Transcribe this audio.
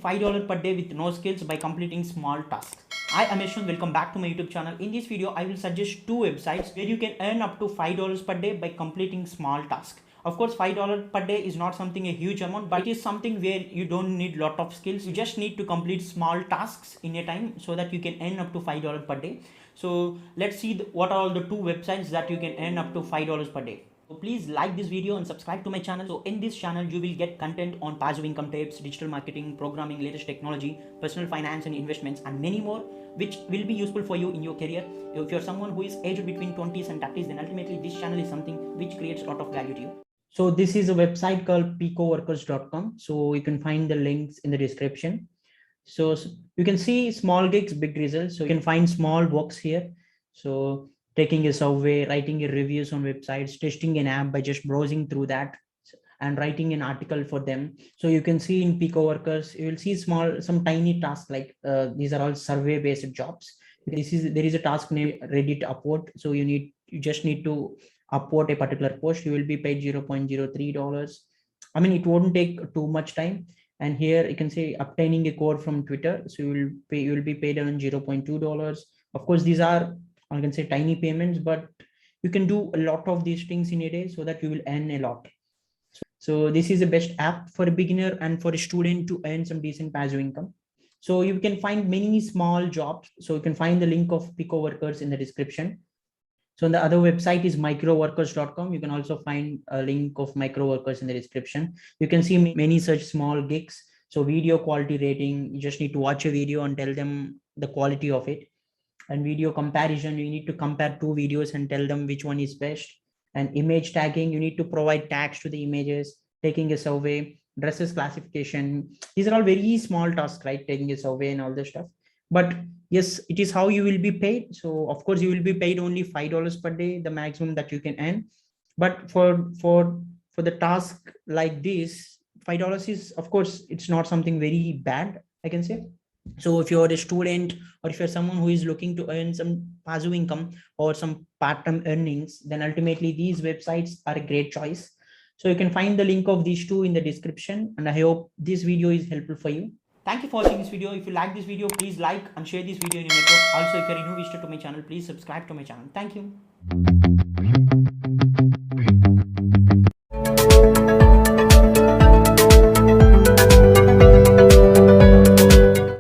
$5 per day with no skills by completing small tasks. I am Yashwant. Welcome back to my YouTube channel. In this video, I will suggest two websites where you can earn up to $5 per day by completing small tasks. Of course, $5 per day is not something a huge amount, but it is something where you don't need lot of skills. You just need to complete small tasks in a time so that you can earn up to $5 per day. So let's see what are all the two websites that you can earn up to $5 per day. So please like this video and subscribe to my channel. So in this channel, you will get content on passive income tips, digital marketing, programming, latest technology, personal finance and investments, and many more, which will be useful for you in your career. If you're someone who is aged between 20s and 30s, then ultimately this channel is something which creates a lot of value to you. So this is a website called picoworkers.com. So you can find the links in the description. So you can see small gigs, big results. So you can find small works here. So taking a survey, writing a reviews on websites, testing an app by just browsing through that and writing an article for them. So you can see in Pico Workers, you will see some tiny tasks like these are all survey based jobs. There is a task named Reddit upvote. So you just need to upvote a particular post. You will be paid $0.03. I mean, it won't take too much time. And here you can say obtaining a code from Twitter. So you will be paid around $0.2. Of course, these are, I can say, tiny payments, but you can do a lot of these things in a day so that you will earn a lot. So this is the best app for a beginner and for a student to earn some decent passive income. So you can find many small jobs. So you can find the link of Pico Workers in the description. So the other website is microworkers.com. You can also find a link of Microworkers in the description. You can see many such small gigs. So video quality rating, you just need to watch a video and tell them the quality of it. And video comparison, you need to compare two videos and tell them which one is best. And image tagging, you need to provide tags to the images. Taking a survey, dresses classification, these are all very small tasks, right? Taking a survey and all this stuff. But yes, it is how you will be paid. So of course you will be paid only $5 per day, the maximum that you can earn. But for the task like this, $5 is, of course, it's not something very bad, I can say. So if you're a student or if you're someone who is looking to earn some passive income or some part-time earnings, then ultimately these websites are a great choice. So you can find the link of these two in the description, and I hope this video is helpful for you. Thank you for watching this video. If you like this video, please like and share this video in your network. Also, if you're a new visitor to my channel, please subscribe to my channel. Thank you.